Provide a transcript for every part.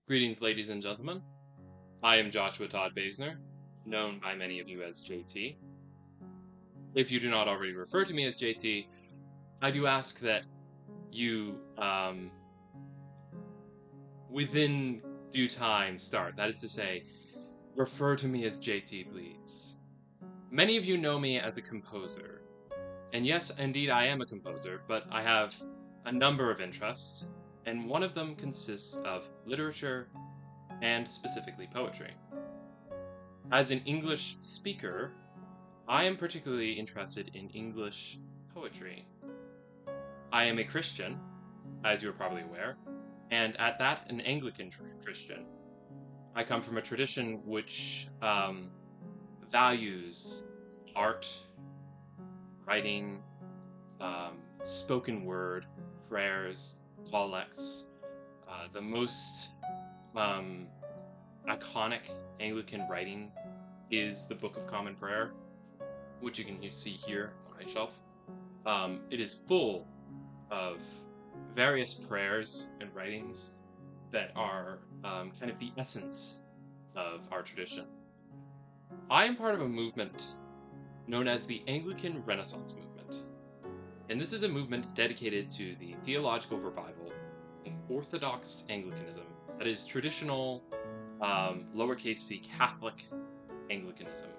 Greetings, ladies and gentlemen. I am Joshua Todd Basner, known by many of you as JT. If you do not already refer to me as JT, I do ask that you, within due time, start. That is to say, refer to me as JT, please. Many of you know me as a composer. And yes, indeed, I am a composer, but I have a number of interests, and one of them consists of literature and specifically poetry. As an English speaker, I am particularly interested in English poetry. I am a Christian, as you're probably aware, and at that, an Anglican Christian. I come from a tradition which values art, writing, spoken word, prayers, collects. The most iconic Anglican writing is the Book of Common Prayer, which you can see here on my shelf. It is full of various prayers and writings that are kind of the essence of our tradition. I am part of a movement known as the Anglican Renaissance movement, and this is a movement dedicated to the theological revival of Orthodox Anglicanism, that is traditional, lowercase c Catholic Anglicanism.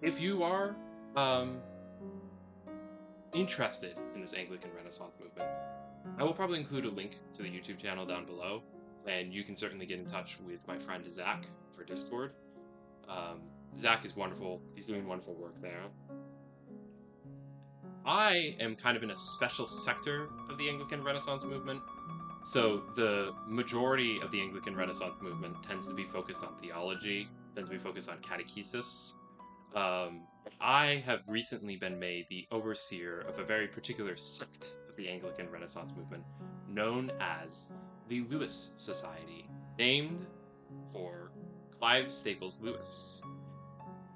If you are interested in this Anglican Renaissance movement, I will probably include a link to the YouTube channel down below, and you can certainly get in touch with my friend Zach for Discord. Zach is wonderful. He's doing wonderful work there. I am kind of in a special sector of the Anglican Renaissance movement. So the majority of the Anglican Renaissance movement tends to be focused on theology, tends to be focused on catechesis. I have recently been made the overseer of a very particular sect of the Anglican Renaissance movement, known as the Lewis Society, named for Clive Staples Lewis.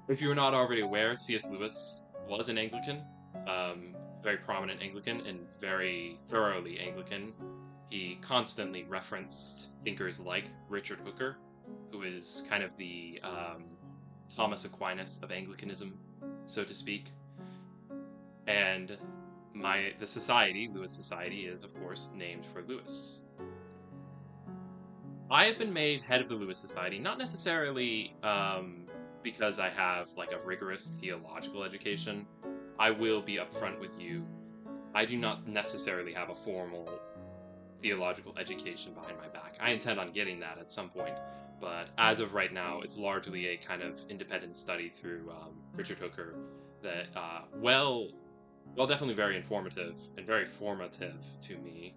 If you're not already aware, C.S. Lewis was an Anglican, very prominent Anglican and very thoroughly Anglican. He constantly referenced thinkers like Richard Hooker, who is kind of the Thomas Aquinas of Anglicanism, so to speak. And the society, Lewis Society, is of course named for Lewis. I have been made head of the Lewis Society, not necessarily because I have like a rigorous theological education. I will be upfront with you. I do not necessarily have a formal theological education behind my back. I intend on getting that at some point, but as of right now, it's largely a kind of independent study through Richard Hooker that, definitely very informative and very formative to me.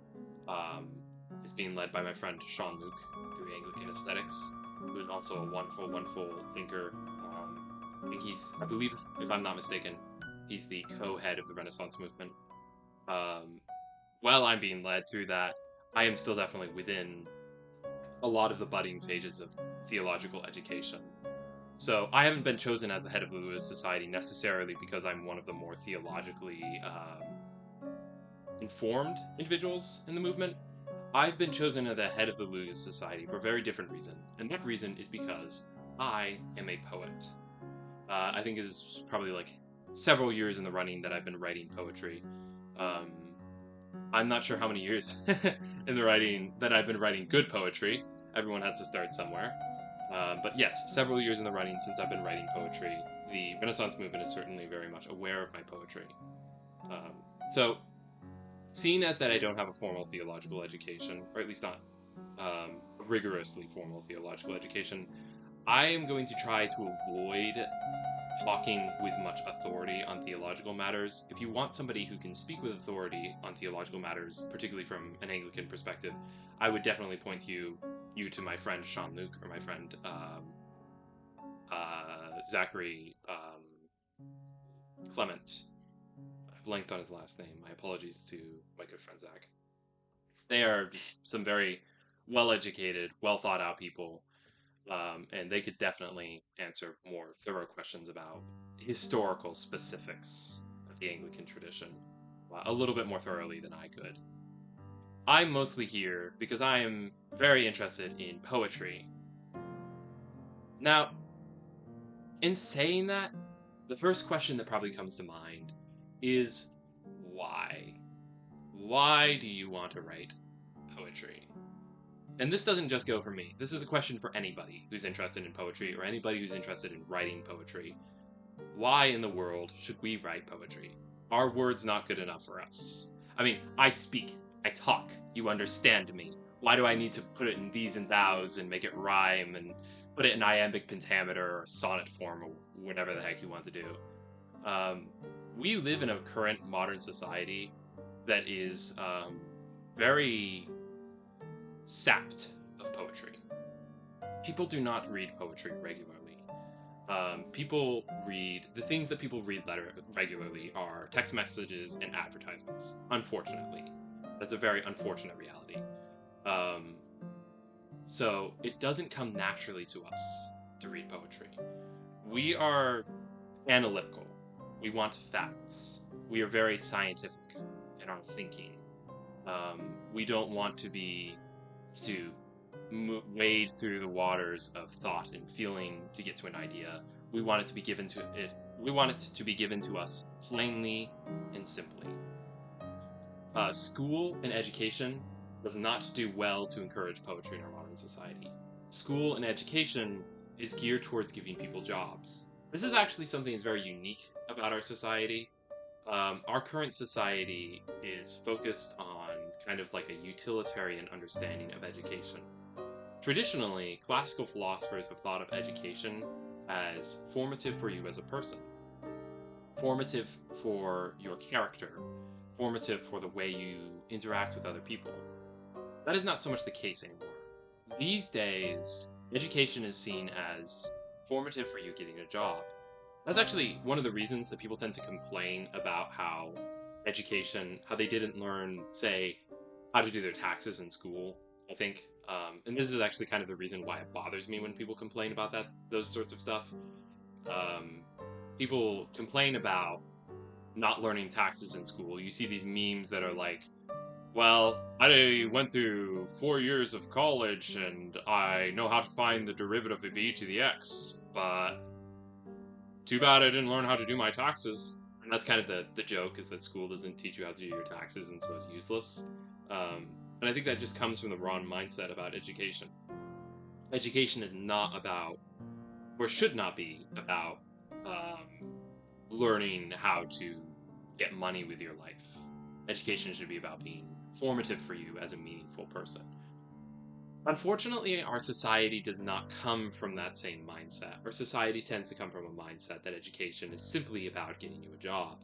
Is being led by my friend Sean Luke through Anglican Aesthetics, who is also a wonderful, wonderful thinker. I believe, if I'm not mistaken, he's the co-head of the Renaissance movement. While I'm being led through that, I am still definitely within a lot of the budding phases of theological education. So I haven't been chosen as the head of the Lewis Society necessarily because I'm one of the more theologically informed individuals in the movement. I've been chosen as the head of the Lewis Society for a very different reason, and that reason is because I am a poet. I think it is probably like several years in the running that I've been writing poetry. I'm not sure how many years in the writing that I've been writing good poetry. Everyone has to start somewhere. But yes, several years in the running since I've been writing poetry. The Renaissance movement is certainly very much aware of my poetry. So, seeing as that I don't have a formal theological education, or at least not rigorously formal theological education, I am going to try to avoid talking with much authority on theological matters. If you want somebody who can speak with authority on theological matters, particularly from an Anglican perspective, I would definitely point you to my friend Sean Luke or my friend Zachary Clement. I blanked on his last name. My apologies to my good friend Zach. They are just some very well-educated, well-thought-out people. And they could definitely answer more thorough questions about historical specifics of the Anglican tradition a little bit more thoroughly than I could. I'm mostly here because I am very interested in poetry. Now, in saying that, the first question that probably comes to mind is why? Why do you want to write poetry? And this doesn't just go for me. This is a question for anybody who's interested in poetry or anybody who's interested in writing poetry. Why in the world should we write poetry? Are words not good enough for us? I mean, I speak, I talk, you understand me. Why do I need to put it in these and thous and make it rhyme and put it in iambic pentameter or sonnet form or whatever the heck you want to do? We live in a current modern society that is very sapped of poetry. People do not read poetry regularly. The things that people read regularly are text messages and advertisements. Unfortunately, that's a very unfortunate reality. So it doesn't come naturally to us to read poetry. We are analytical. We want facts. We are very scientific in our thinking. We don't want to wade through the waters of thought and feeling to get to an idea. We want it to be given to us plainly and simply. School and education does not do well to encourage poetry in our modern society. School and education is geared towards giving people jobs. This is actually something that's very unique about our society. Our current society is focused on kind of like a utilitarian understanding of education. Traditionally, classical philosophers have thought of education as formative for you as a person, formative for your character, formative for the way you interact with other people. That is not so much the case anymore. These days, education is seen as formative for you getting a job. That's actually one of the reasons that people tend to complain about how they didn't learn, say, how to do their taxes in school, I think. And this is actually kind of the reason why it bothers me when people complain about those sorts of stuff. People complain about not learning taxes in school. You see these memes that are like, well, I went through 4 years of college and I know how to find the derivative of e to the x, but too bad I didn't learn how to do my taxes. And that's kind of the joke, is that school doesn't teach you how to do your taxes and so it's useless. And I think that just comes from the wrong mindset about education. Education is not about, or should not be about, learning how to get money with your life. Education should be about being formative for you as a meaningful person. Unfortunately, our society does not come from that same mindset. Our society tends to come from a mindset that education is simply about getting you a job.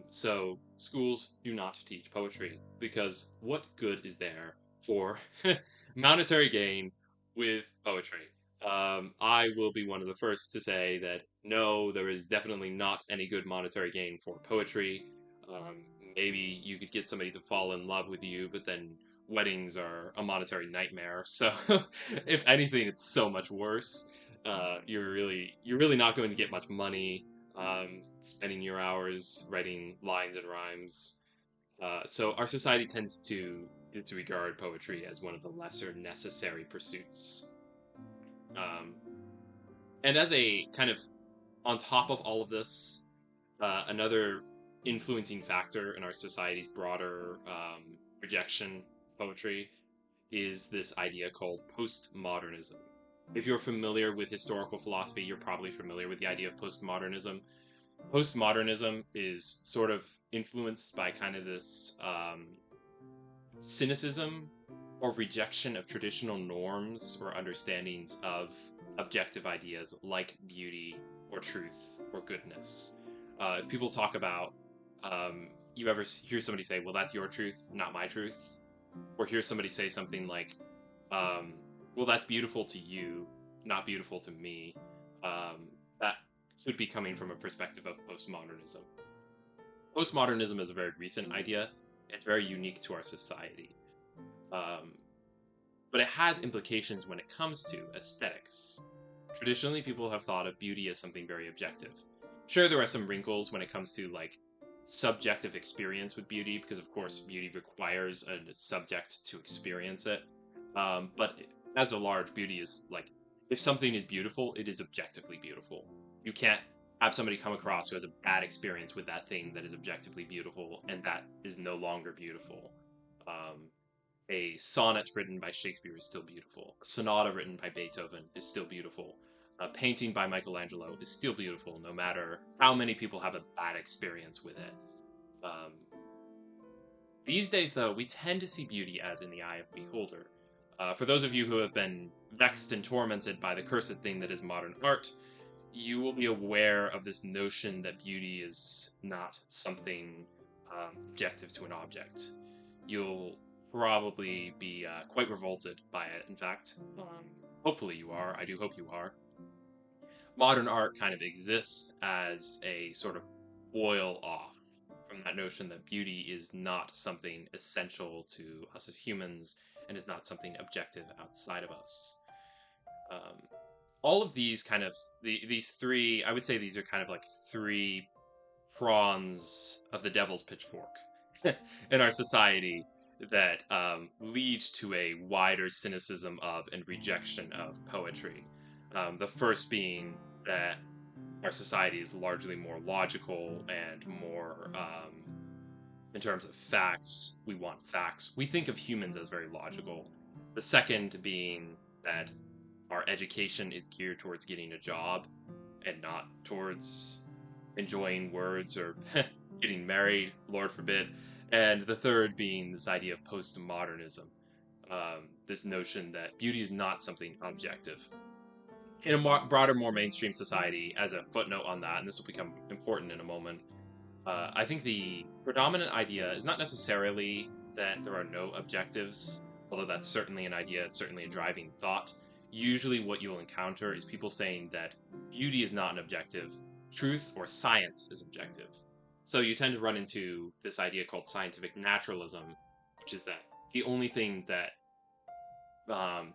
So schools do not teach poetry, because what good is there for monetary gain with poetry? I will be one of the first to say that no, there is definitely not any good monetary gain for poetry. Maybe you could get somebody to fall in love with you, but then weddings are a monetary nightmare. So if anything, it's so much worse. You're really not going to get much money spending your hours writing lines and rhymes. So our society tends to regard poetry as one of the lesser necessary pursuits. And as a kind of on top of all of this, another influencing factor in our society's broader rejection of poetry is this idea called postmodernism. If you're familiar with historical philosophy, you're probably familiar with the idea of postmodernism. Postmodernism is sort of influenced by kind of this cynicism or rejection of traditional norms or understandings of objective ideas like beauty or truth or goodness. If people talk about, you ever hear somebody say, well, that's your truth, not my truth? Or hear somebody say something like, well, that's beautiful to you, not beautiful to me. That could be coming from a perspective of postmodernism. Postmodernism is a very recent idea. It's very unique to our society. But it has implications when it comes to aesthetics. Traditionally, people have thought of beauty as something very objective. Sure, there are some wrinkles when it comes to, like, subjective experience with beauty, because of course beauty requires a subject to experience it. But as a large, beauty is like, if something is beautiful, it is objectively beautiful. You can't have somebody come across who has a bad experience with that thing that is objectively beautiful, and that is no longer beautiful. Um, a sonnet written by Shakespeare is still beautiful. A sonata written by Beethoven is still beautiful. A painting by Michelangelo is still beautiful, no matter how many people have a bad experience with it. Um, these days, though, we tend to see beauty as in the eye of the beholder. For those of you who have been vexed and tormented by the cursed thing that is modern art, you will be aware of this notion that beauty is not something objective to an object. You'll probably be quite revolted by it, in fact. Hopefully you are. I do hope you are. Modern art kind of exists as a sort of boil off from that notion that beauty is not something essential to us as humans and is not something objective outside of us. All of these kind of, these three, I would say these are kind of like three prongs of the devil's pitchfork in our society that lead to a wider cynicism of and rejection of poetry. The first being that our society is largely more logical and more, in terms of facts, we want facts. We think of humans as very logical. The second being that our education is geared towards getting a job and not towards enjoying words or getting married, Lord forbid. And the third being this idea of postmodernism, this notion that beauty is not something objective. In a broader, more mainstream society, as a footnote on that, and this will become important in a moment, I think the predominant idea is not necessarily that there are no objectives, although that's certainly an idea, it's certainly a driving thought. Usually what you'll encounter is people saying that beauty is not an objective, truth or science is objective. So you tend to run into this idea called scientific naturalism, which is that the only thing that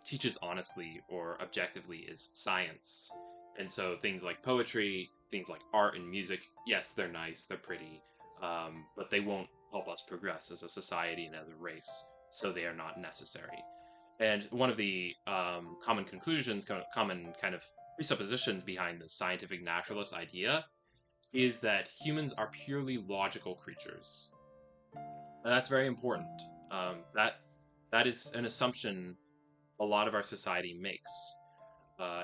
teaches honestly or objectively is science. And so things like poetry, things like art and music, yes, they're nice, they're pretty, but they won't help us progress as a society and as a race, so they are not necessary. And one of the common conclusions, common kind of presuppositions behind the scientific naturalist idea is that humans are purely logical creatures. And that's very important. That is an assumption a lot of our society makes.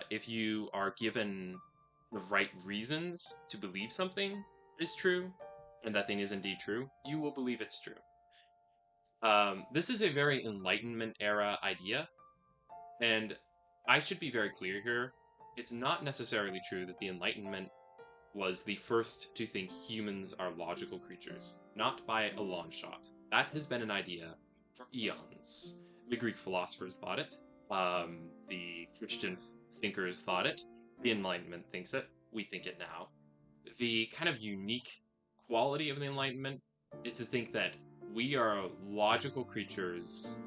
If you are given the right reasons to believe something is true, and that thing is indeed true, you will believe it's true. This is a very Enlightenment era idea, and I should be very clear here. It's not necessarily true that the Enlightenment was the first to think humans are logical creatures, not by a long shot. That has been an idea for eons. The Greek philosophers thought it, the Christian thinkers thought it, the Enlightenment thinks it, we think it now. The kind of unique quality of the Enlightenment is to think that we are logical creatures,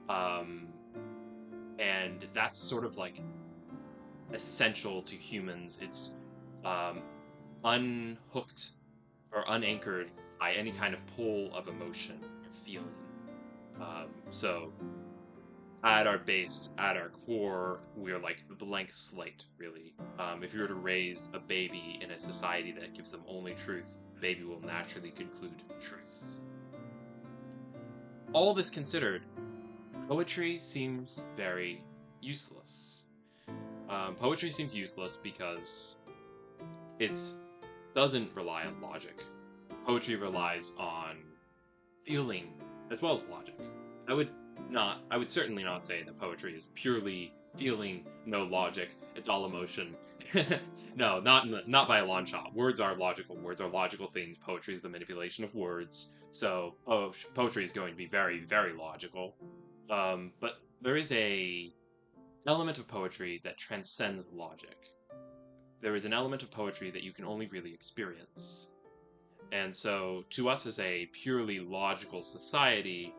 and that's sort of like essential to humans. It's unhooked or unanchored by any kind of pull of emotion or feeling. So at our base, at our core, we're like a blank slate, really. If you were to raise a baby in a society that gives them only truth, the baby will naturally conclude truth. All this considered, poetry seems very useless. Poetry seems useless because it doesn't rely on logic. Poetry relies on feeling as well as logic. I would certainly not say that poetry is purely feeling, no logic, it's all emotion. No, not by a long shot. Words are logical. Words are logical things. Poetry is the manipulation of words. So poetry is going to be very, very logical. But there is a element of poetry that transcends logic. There is an element of poetry that you can only really experience. And so, to us as a purely logical society,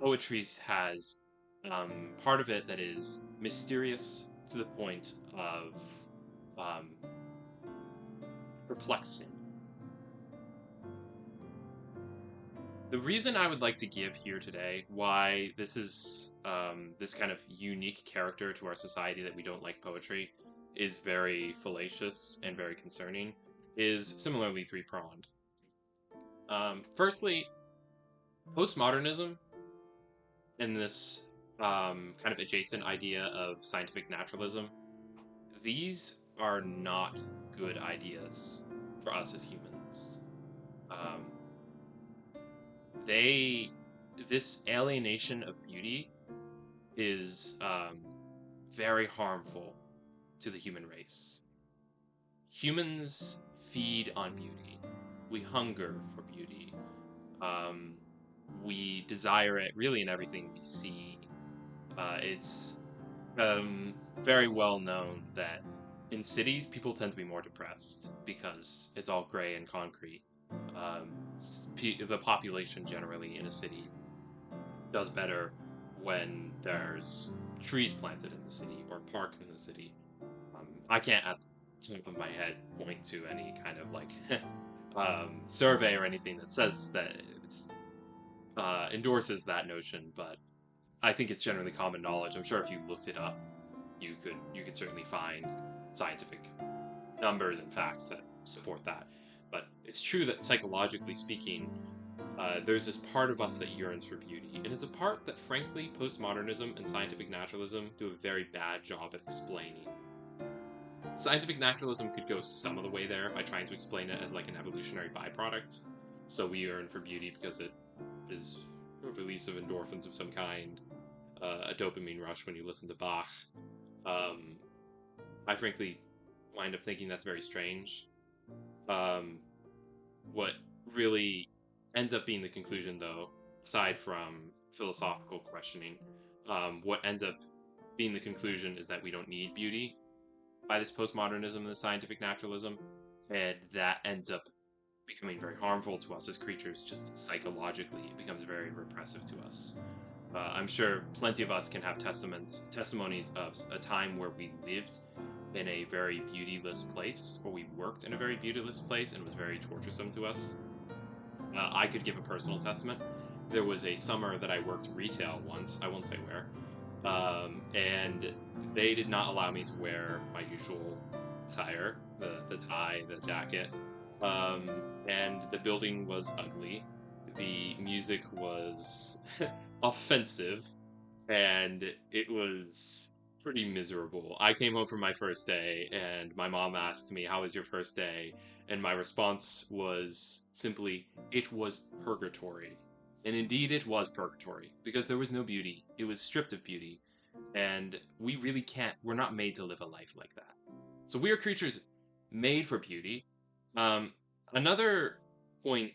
poetry has part of it that is mysterious to the point of perplexing. The reason I would like to give here today, why this is this kind of unique character to our society that we don't like poetry, is very fallacious and very concerning, is similarly three-pronged. Firstly, postmodernism and this kind of adjacent idea of scientific naturalism, these are not good ideas for us as humans. Um, this alienation of beauty is very harmful to the human race. Humans feed on beauty. We hunger for beauty. We desire it really in everything we see. It's very well known that in cities, people tend to be more depressed because it's all gray and concrete. The population generally in a city does better when there's trees planted in the city or park in the city. I can't at the top of my head point to any kind of like survey or anything that says that endorses that notion, but I think it's generally common knowledge. I'm sure if you looked it up, you could certainly find scientific numbers and facts that support that. But it's true that psychologically speaking, there's this part of us that yearns for beauty, and it's a part that, frankly, postmodernism and scientific naturalism do a very bad job at explaining. Scientific naturalism could go some of the way there by trying to explain it as like an evolutionary byproduct. So we yearn for beauty because it is a release of endorphins of some kind, a dopamine rush when you listen to Bach. I frankly wind up thinking that's very strange. What really ends up being the conclusion, though, aside from philosophical questioning, what ends up being the conclusion is that we don't need beauty by this postmodernism and the scientific naturalism, and that ends up becoming very harmful to us as creatures. Just psychologically, it becomes very repressive to us. I'm sure plenty of us can have testimonies of a time where we lived in a very beautyless place, or we worked in a very beautyless place, and it was very torturesome to us. I could give a personal testament. There was a summer that I worked retail once, I won't say where, and they did not allow me to wear my usual attire, the tie, the jacket, and the building was ugly. The music was offensive, and it was pretty miserable. I came home from my first day, and my mom asked me, "How was your first day?" And my response was simply, "It was purgatory." And indeed it was purgatory, because there was no beauty. It was stripped of beauty. And we really can't, we're not made to live a life like that. So we are creatures made for beauty. Another point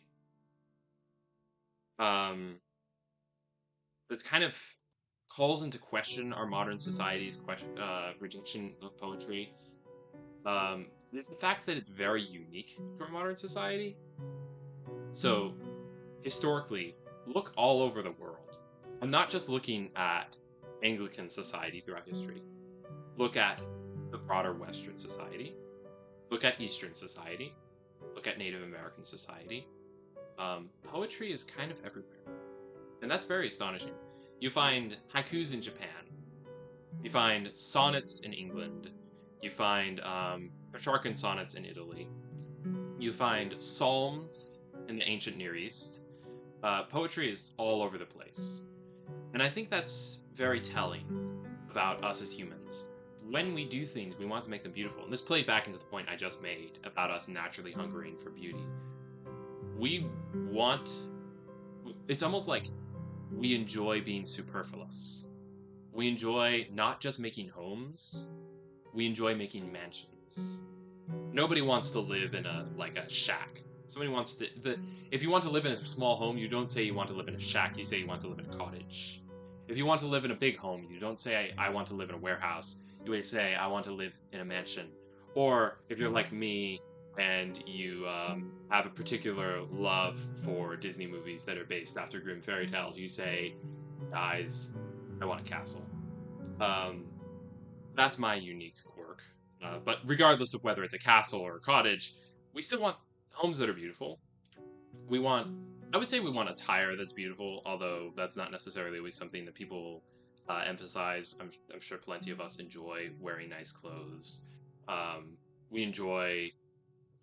that's kind of calls into question our modern society's rejection of poetry is the fact that it's very unique to our modern society. So, historically, look all over the world. I'm not just looking at Anglican society throughout history. Look at the broader Western society. Look at Eastern society. Look at Native American society. Poetry is kind of everywhere. And that's very astonishing. You find haikus in Japan. You find sonnets in England. You find Petrarchan sonnets in Italy. You find psalms in the ancient Near East. Poetry is all over the place. And I think that's very telling about us as humans. When we do things, we want to make them beautiful. And this plays back into the point I just made about us naturally hungering for beauty. It's almost like we enjoy being superfluous. We enjoy not just making homes, we enjoy making mansions. Nobody wants to live in a shack. Somebody wants to if you want to live in a small home, you don't say you want to live in a shack, you say you want to live in a cottage. If you want to live in a big home, you don't say I want to live in a warehouse. You would say I want to live in a mansion. Or if you're like me and you have a particular love for Disney movies that are based after Grimm fairy tales, you say, guys, I want a castle. That's my unique quirk. But regardless of whether it's a castle or a cottage, we still want homes that are beautiful. We want I would say we want attire that's beautiful, although that's not necessarily always something that people emphasize. I'm sure plenty of us enjoy wearing nice clothes. Um, we enjoy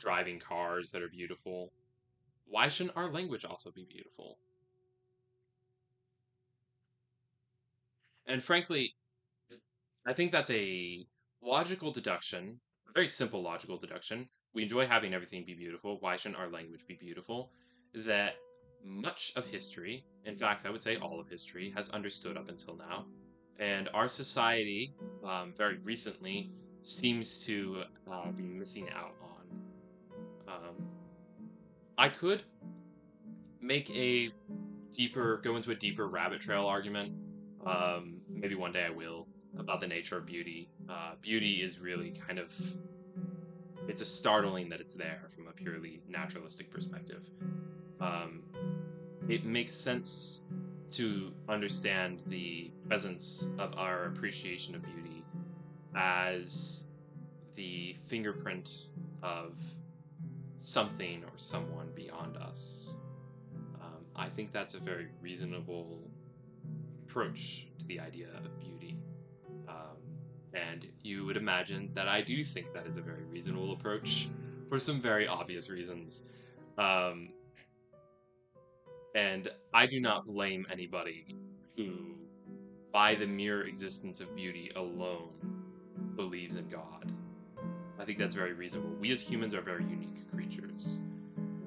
driving cars that are beautiful. Why shouldn't our language also be beautiful? And frankly, I think that's a logical deduction, a very simple logical deduction. We enjoy having everything be beautiful. Why shouldn't our language be beautiful? That much of history, in fact, I would say all of history, has understood up until now. And our society, very recently, seems to be missing out on. Um, I could go into a deeper rabbit trail argument. Maybe one day I will, about the nature of beauty. Beauty is really it's a startling that it's there from a purely naturalistic perspective. Um, it makes sense to understand the presence of our appreciation of beauty as the fingerprint of something or someone beyond us. I think that's a very reasonable approach to the idea of beauty. Um, and you would imagine that I do think that is a very reasonable approach for some very obvious reasons. Um, and I do not blame anybody who, by the mere existence of beauty alone, believes in God. I think that's very reasonable. We as humans are very unique creatures.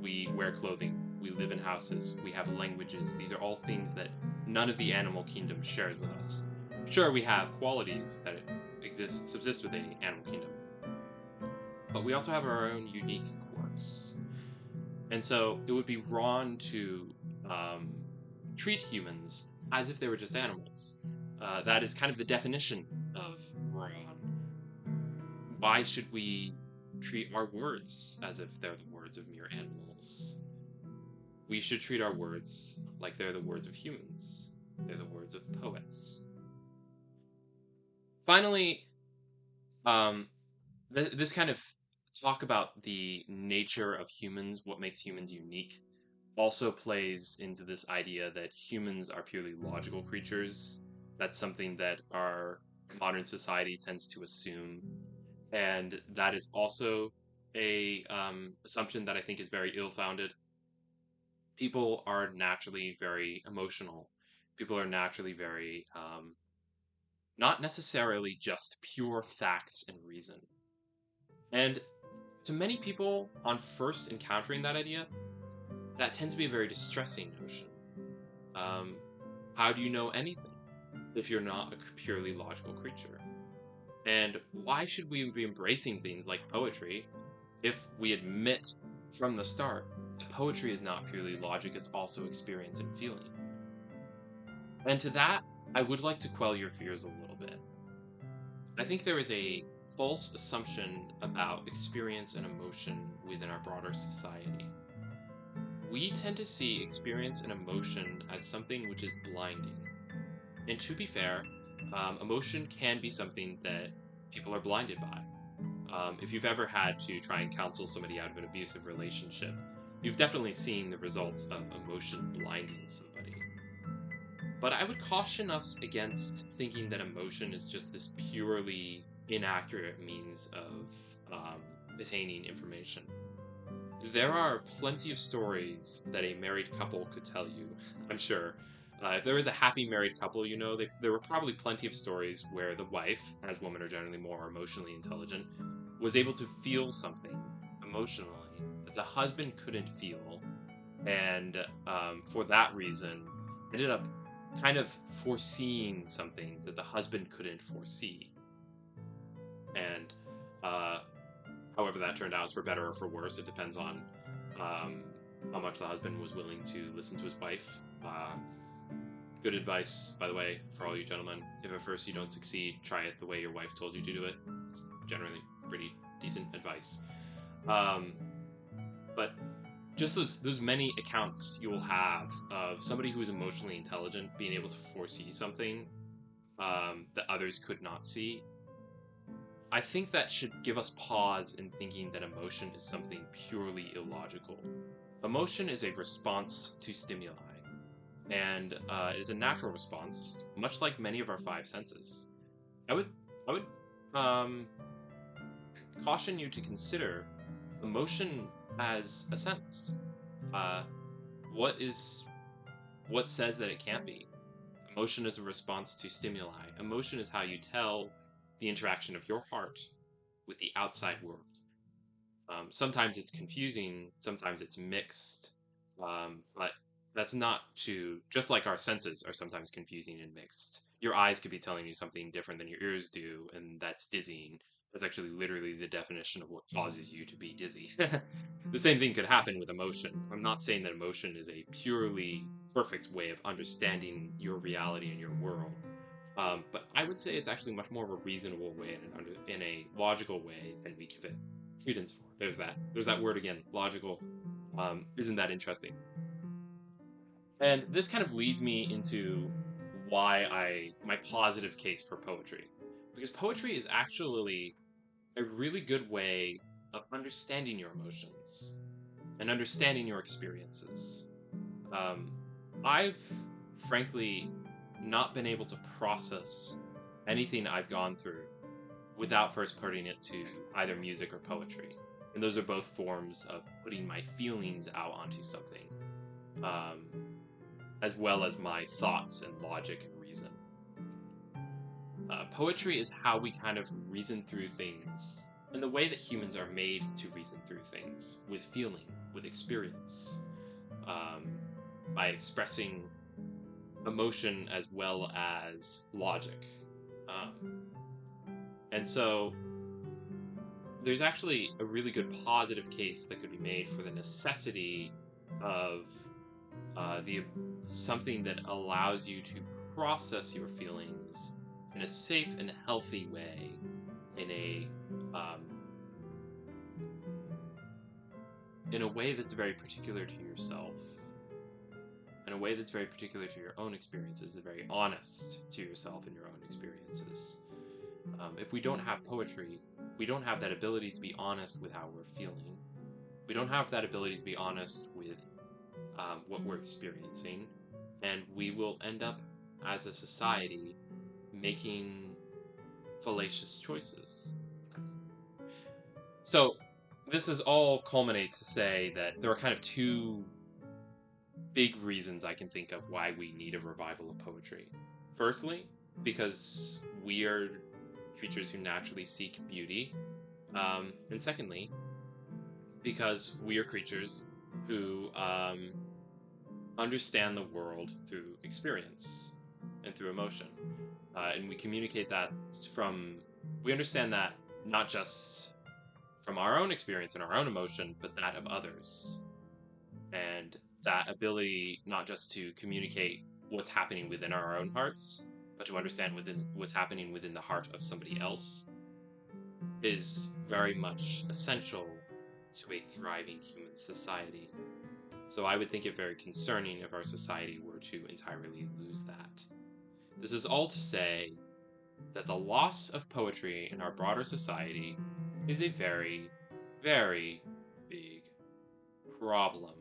We wear clothing, we live in houses, we have languages. These are all things that none of the animal kingdom shares with us. Sure, we have qualities that subsist with the animal kingdom, but we also have our own unique quirks. And so it would be wrong to um, treat humans as if they were just animals. That is kind of the definition of wrong. Why should we treat our words as if they're the words of mere animals? We should treat our words like they're the words of humans. They're the words of poets. Finally, um, this kind of talk about the nature of humans, what makes humans unique, also plays into this idea that humans are purely logical creatures. That's something that our modern society tends to assume, and that is also a assumption that I think is very ill-founded. People are naturally very emotional. People are naturally very not necessarily just pure facts and reason. And to many people, on first encountering that idea, that tends to be a very distressing notion. Um, how do you know anything if you're not a purely logical creature? And why should we be embracing things like poetry if we admit from the start that poetry is not purely logic, it's also experience and feeling? And to that, I would like to quell your fears a little bit. I think there is a false assumption about experience and emotion within our broader society. We tend to see experience and emotion as something which is blinding. And to be fair, emotion can be something that people are blinded by. If you've ever had to try and counsel somebody out of an abusive relationship, you've definitely seen the results of emotion blinding somebody. But I would caution us against thinking that emotion is just this purely inaccurate means of attaining information. There are plenty of stories that a married couple could tell you, I'm sure. If there was a happy married couple, there were probably plenty of stories where the wife, as women are generally more emotionally intelligent, was able to feel something emotionally that the husband couldn't feel, and for that reason, ended up kind of foreseeing something that the husband couldn't foresee. And however that turned out is for better or for worse. It depends on how much the husband was willing to listen to his wife. Good advice, by the way, for all you gentlemen. If at first you don't succeed, try it the way your wife told you to do it. Generally, pretty decent advice. But just those many accounts you will have of somebody who is emotionally intelligent being able to foresee something that others could not see. I think that should give us pause in thinking that emotion is something purely illogical. Emotion is a response to stimuli, and it is a natural response, much like many of our five senses. I would, I would um, caution you to consider emotion as a sense. Uh, what is what says that it can't be? Emotion is a response to stimuli. Emotion is how you tell the interaction of your heart with the outside world. Sometimes it's confusing, sometimes it's mixed, but that's not to, just like our senses are sometimes confusing and mixed. Your eyes could be telling you something different than your ears do, and that's dizzying. That's actually literally the definition of what causes you to be dizzy. The same thing could happen with emotion. I'm not saying that emotion is a purely perfect way of understanding your reality and your world. But I would say it's actually much more of a reasonable way and in a logical way than we give it credence for. There's that. There's that word again. Logical. Isn't that interesting? And this kind of leads me into my positive case for poetry, because poetry is actually a really good way of understanding your emotions and understanding your experiences. Um, I've frankly not been able to process anything I've gone through without first putting it to either music or poetry. And those are both forms of putting my feelings out onto something, um, as well as my thoughts and logic and reason. Poetry is how we kind of reason through things, and the way that humans are made to reason through things, with feeling, with experience, um, by expressing emotion as well as logic. Um, and so there's actually a really good positive case that could be made for the necessity of the something that allows you to process your feelings in a safe and healthy way, in um, a way that's very particular to yourself, in a way that's very particular to your own experiences, and very honest to yourself and your own experiences. If we don't have poetry, we don't have that ability to be honest with how we're feeling. We don't have that ability to be honest with what we're experiencing, and we will end up as a society making fallacious choices. So this is all culminate to say that there are kind of two big reasons I can think of why we need a revival of poetry. Firstly, because we are creatures who naturally seek beauty. And secondly, because we are creatures who understand the world through experience and through emotion. And we communicate that we understand that not just from our own experience and our own emotion, but that of others. And that ability not just to communicate what's happening within our own hearts, but to understand what's happening within the heart of somebody else is very much essential to a thriving human society. So I would think it very concerning if our society were to entirely lose that. This is all to say that the loss of poetry in our broader society is a very, very big problem.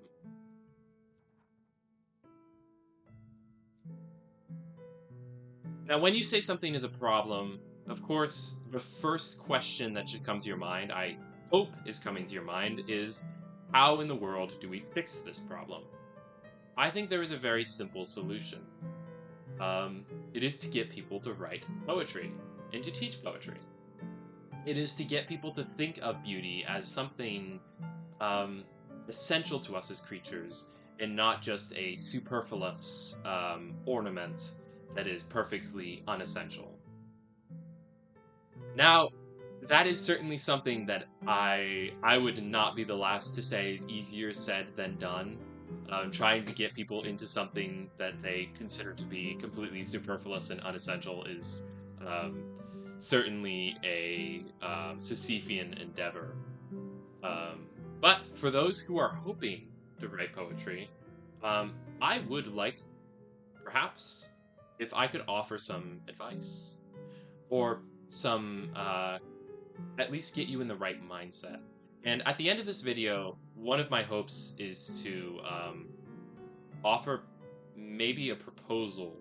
Now, when you say something is a problem, of course, the first question that should come to your mind, I hope is coming to your mind, is how in the world do we fix this problem? I think there is a very simple solution. It is to get people to write poetry and to teach poetry. It is to get people to think of beauty as something essential to us as creatures and not just a superfluous ornament that is perfectly unessential. Now, that is certainly something that I would not be the last to say is easier said than done. Trying to get people into something that they consider to be completely superfluous and unessential is certainly a Sisyphean endeavor. But for those who are hoping to write poetry, I would like, perhaps, if I could offer some advice, or some, at least get you in the right mindset. And at the end of this video, one of my hopes is to offer maybe a proposal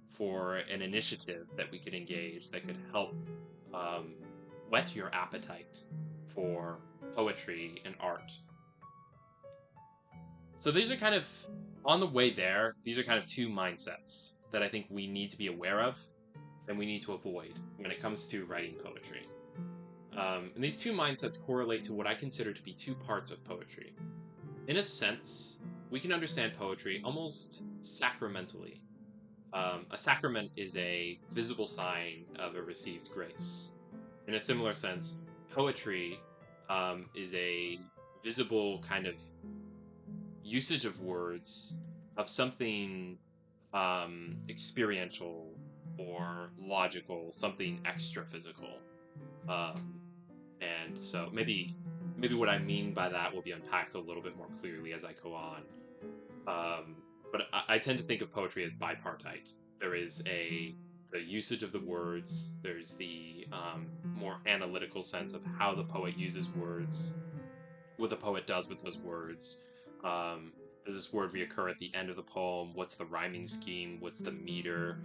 for an initiative that we could engage that could help whet your appetite for poetry and art. So these are kind of, on the way there, these are kind of two mindsets that I think we need to be aware of and we need to avoid when it comes to writing poetry. And these two mindsets correlate to what I consider to be two parts of poetry. In a sense, we can understand poetry almost sacramentally. A sacrament is a visible sign of a received grace. In a similar sense, poetry is a visible kind of usage of words of something experiential or logical, something extra physical. And so maybe what I mean by that will be unpacked a little bit more clearly as I go on. But I tend to think of poetry as bipartite. There is the usage of the words. There's the more analytical sense of how the poet uses words, what the poet does with those words. Does this word reoccur at the end of the poem? What's the rhyming scheme? What's the meter?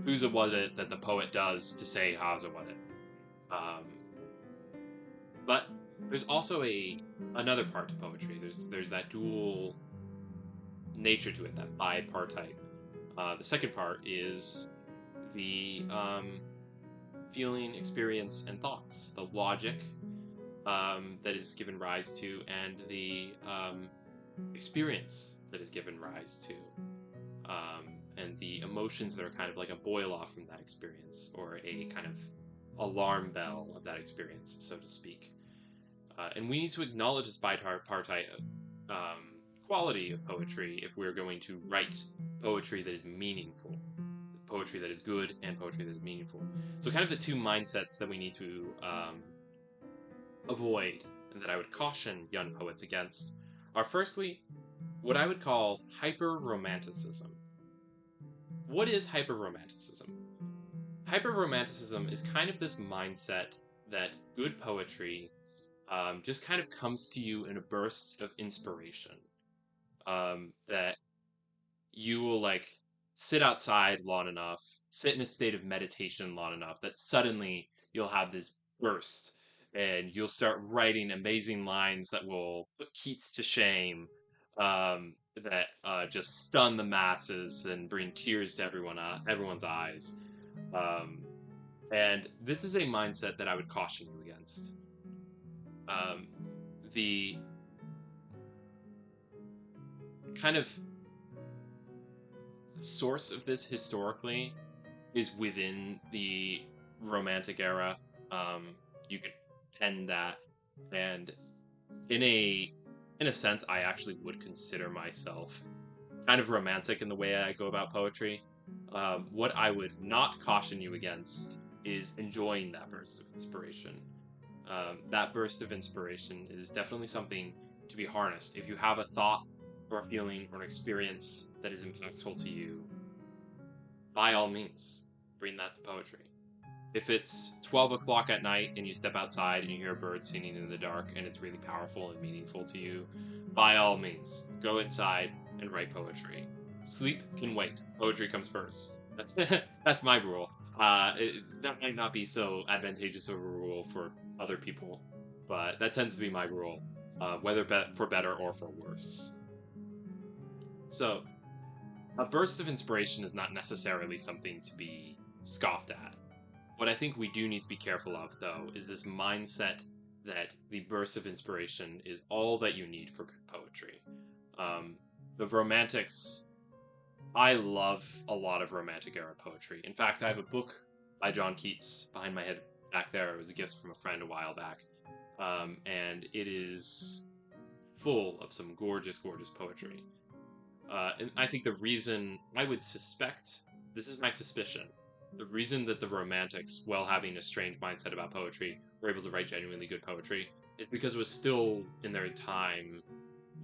Who's a what it that the poet does to say how's a what it? But there's also another part to poetry. There's that dual nature to it, that bipartite. The second part is the feeling, experience, and thoughts, the logic that is given rise to, and the experience that is given rise to, and the emotions that are kind of like a boil off from that experience, or a kind of alarm bell of that experience, so to speak. And we need to acknowledge this bipartite quality of poetry if we're going to write poetry that is meaningful, poetry that is good, and poetry that is meaningful. So kind of the two mindsets that we need to avoid, and that I would caution young poets against, are firstly, what I would call hyper-romanticism. What is hyper-romanticism? Hyper-romanticism is kind of this mindset that good poetry just kind of comes to you in a burst of inspiration. That you will like sit outside long enough, sit in a state of meditation long enough that suddenly you'll have this burst and you'll start writing amazing lines that will put Keats to shame, that just stun the masses and bring tears to everyone's eyes. And this is a mindset that I would caution you against. The kind of source of this historically is within the Romantic era. You could pen that, and in a sense, I actually would consider myself kind of romantic in the way I go about poetry. What I would not caution you against is enjoying that burst of inspiration. That burst of inspiration is definitely something to be harnessed. If you have a thought or a feeling or an experience that is impactful to you, by all means, bring that to poetry. If it's 12 o'clock at night and you step outside and you hear a bird singing in the dark and it's really powerful and meaningful to you, by all means, go inside and write poetry. Sleep can wait. Poetry comes first. That's my rule. That might not be so advantageous of a rule for other people, but that tends to be my rule, whether for better or for worse. So, a burst of inspiration is not necessarily something to be scoffed at. What I think we do need to be careful of, though, is this mindset that the burst of inspiration is all that you need for good poetry. The Romantics, I love a lot of Romantic era poetry. In fact, I have a book by John Keats behind my head back there. It was a gift from a friend a while back. And it is full of some gorgeous, gorgeous poetry. And I think the reason, I would suspect, this is my suspicion, the reason that the Romantics, while having a strange mindset about poetry, were able to write genuinely good poetry is because it was still, in their time,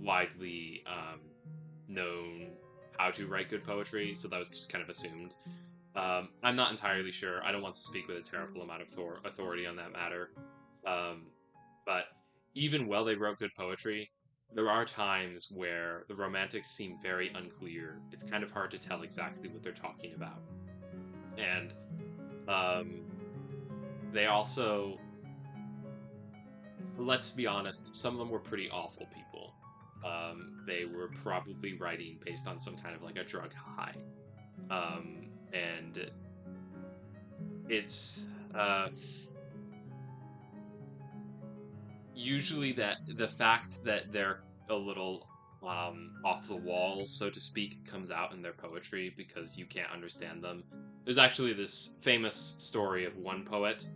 widely known how to write good poetry, so that was just kind of assumed. I'm not entirely sure. I don't want to speak with a terrible amount of authority on that matter. Um, but even while they wrote good poetry, there are times where the romantics seem very unclear. It's kind of hard to tell exactly what they're talking about. And um, they also, let's be honest, some of them were pretty awful people. They were probably writing based on some kind of like a drug high. And it's usually that the fact that they're a little off the wall, so to speak, comes out in their poetry because you can't understand them. There's actually this famous story of one poet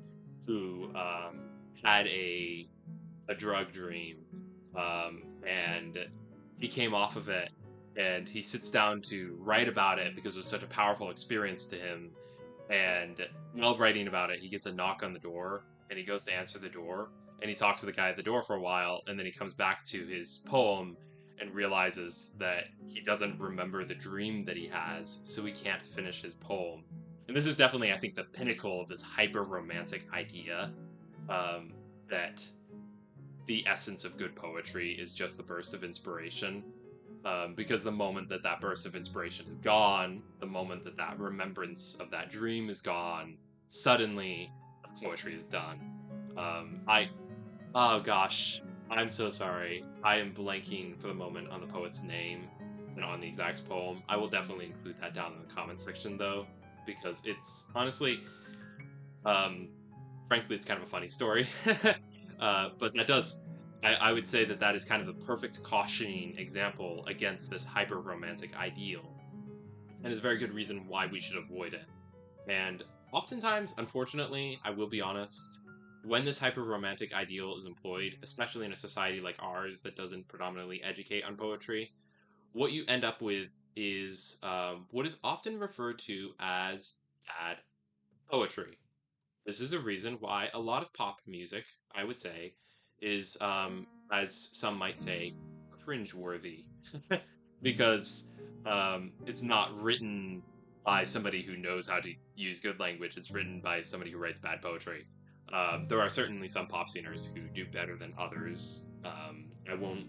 who had a drug dream, and he came off of it, and he sits down to write about it because it was such a powerful experience to him. And while writing about it, he gets a knock on the door, and he goes to answer the door, and he talks to the guy at the door for a while, and then he comes back to his poem and realizes that he doesn't remember the dream that he has, so he can't finish his poem. And this is definitely, I think, the pinnacle of this hyper romantic idea, um, that the essence of good poetry is just the burst of inspiration. Because the moment that that burst of inspiration is gone, the moment that that remembrance of that dream is gone, suddenly poetry is done. I Oh gosh, I'm so sorry. I am blanking for the moment on the poet's name and on the exact poem. I will definitely include that down in the comment section though, because it's honestly, um, frankly, it's kind of a funny story. But that does, I would say that that is kind of the perfect cautioning example against this hyper romantic ideal, and is a very good reason why we should avoid it. And oftentimes, unfortunately, I will be honest, when this hyper romantic ideal is employed, especially in a society like ours that doesn't predominantly educate on poetry, what you end up with is what is often referred to as bad poetry. This is a reason why a lot of pop music, I would say, is, as some might say, cringeworthy. Because it's not written by somebody who knows how to use good language, it's written by somebody who writes bad poetry. There are certainly some pop singers who do better than others. I won't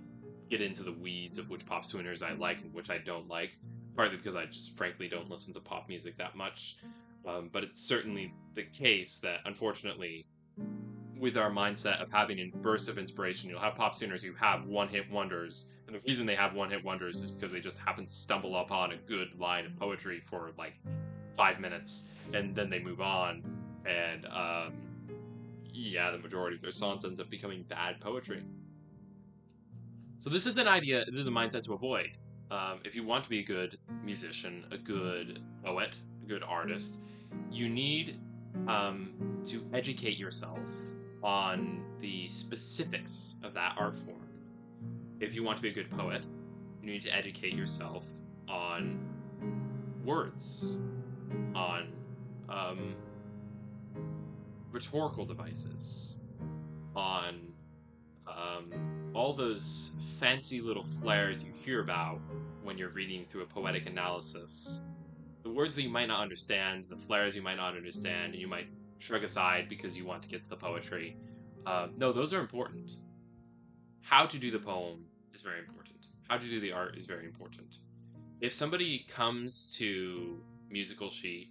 get into the weeds of which pop singers I like and which I don't like, partly because I just frankly don't listen to pop music that much. But it's certainly the case that, unfortunately, with our mindset of having a burst of inspiration, you'll have pop singers who have one hit wonders. And the reason they have one hit wonders is because they just happen to stumble upon a good line of poetry for like 5 minutes and then they move on. And yeah, the majority of their songs ends up becoming bad poetry. So this is an idea, this is a mindset to avoid. If you want to be a good musician, a good poet, a good artist, you need to educate yourself on the specifics of that art form. If you want to be a good poet, you need to educate yourself on words, on um, rhetorical devices, on um, all those fancy little flares you hear about when you're reading through a poetic analysis. The words that you might not understand, the flares you might not understand, and you might shrug aside because you want to get to the poetry. No, those are important. How to do the poem is very important. How to do the art is very important. If somebody comes to musical sheet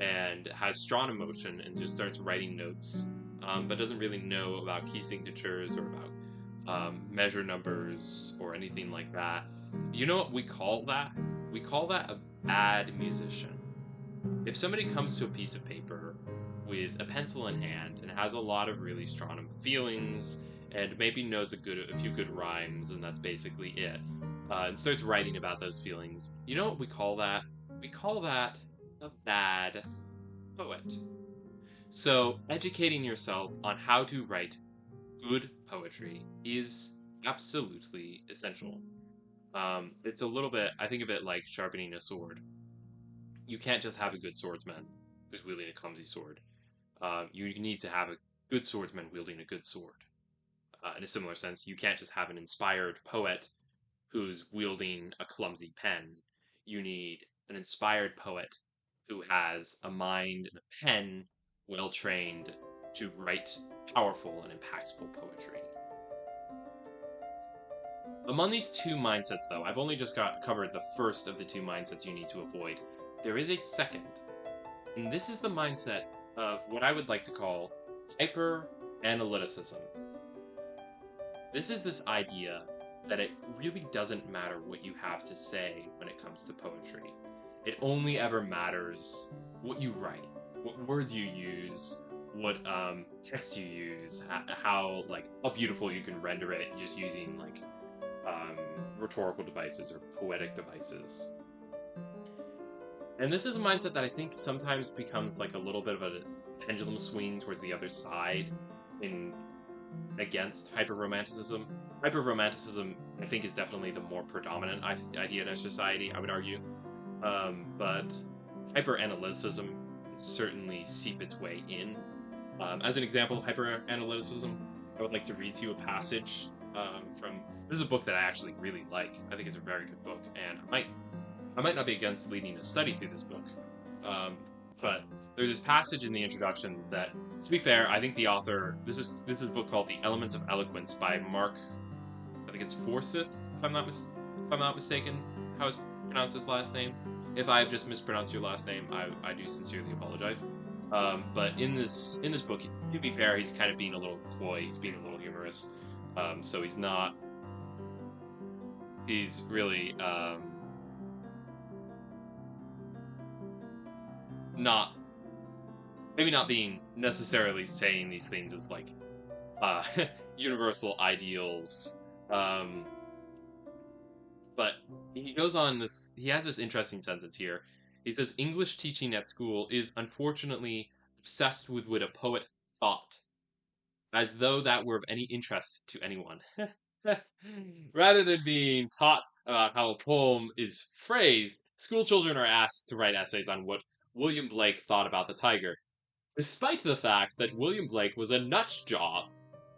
and has strong emotion and just starts writing notes, but doesn't really know about key signatures or about measure numbers or anything like that, you know what we call that? We call that a bad musician. If somebody comes to a piece of paper with a pencil in hand and has a lot of really strong feelings and maybe knows a few good rhymes and that's basically it, and starts writing about those feelings, you know what we call that? We call that a bad poet. So educating yourself on how to write good poetry is absolutely essential. It's a little bit, I think of it like sharpening a sword. You can't just have a good swordsman who's wielding a clumsy sword. You need to have a good swordsman wielding a good sword. In a similar sense, you can't just have an inspired poet who's wielding a clumsy pen. You need an inspired poet who has a mind and a pen well trained to write powerful and impactful poetry. Among these two mindsets, though, I've only just covered the first of the two mindsets you need to avoid. There is a second, and this is the mindset of what I would like to call hyper-analyticism. This is this idea that it really doesn't matter what you have to say when it comes to poetry. It only ever matters what you write, what words you use, what text you use, how beautiful you can render it just using rhetorical devices or poetic devices. And this is a mindset that I think sometimes becomes a little bit of a pendulum swing towards the other side against hyper-romanticism. Hyper-romanticism, I think, is definitely the more predominant idea in our society, I would argue. But hyper-analyticism can certainly seep its way in. As an example of hyper-analyticism, I would like to read to you a passage from... This is a book that I actually really like. I think it's a very good book, and I might not be against leading a study through this book. But there's this passage in the introduction that, to be fair, I think the author... This is a book called The Elements of Eloquence by Mark... I think it's Forsyth, if I'm not mistaken, how is pronounced his last name. If I have just mispronounced your last name, I do sincerely apologize. But in this book, to be fair, he's kind of being a little coy, he's being a little humorous. So he's really maybe not being necessarily saying these things as universal ideals. But he goes on he has this interesting sentence here. He says, English teaching at school is unfortunately obsessed with what a poet thought, as though that were of any interest to anyone. Rather than being taught about how a poem is phrased, school children are asked to write essays on what William Blake thought about the tiger, despite the fact that William Blake was a nutjob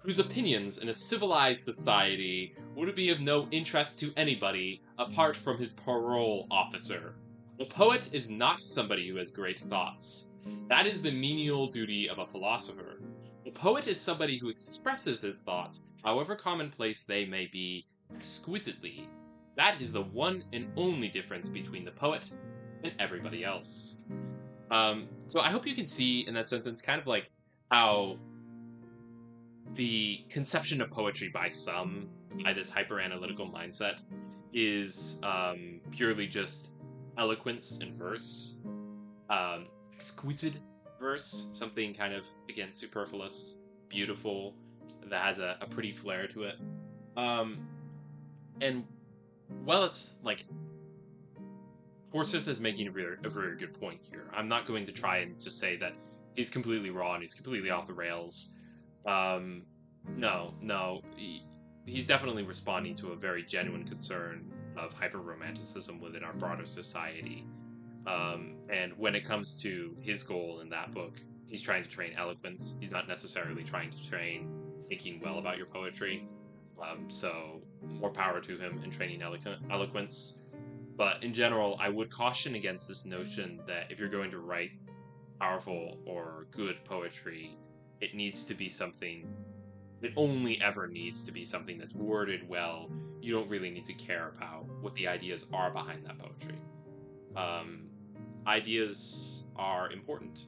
whose opinions in a civilized society would be of no interest to anybody apart from his parole officer. A poet is not somebody who has great thoughts. That is the menial duty of a philosopher. A poet is somebody who expresses his thoughts, however commonplace they may be, exquisitely. That is the one and only difference between the poet and everybody else. So I hope you can see in that sentence kind of how the conception of poetry by this hyper-analytical mindset, is purely just eloquence in verse, exquisite verse, something kind of, again, superfluous, beautiful, that has a pretty flair to it. And while it's Forsyth is making a very good point here. I'm not going to try and just say that he's completely wrong, he's completely off the rails. No, he's definitely responding to a very genuine concern of hyper-romanticism within our broader society. And when it comes to his goal in that book, he's trying to train eloquence. He's not necessarily trying to train thinking well about your poetry. So more power to him in training eloquence. But in general, I would caution against this notion that if you're going to write powerful or good poetry, it only ever needs to be something that's worded well. You don't really need to care about what the ideas are behind that poetry. Ideas are important.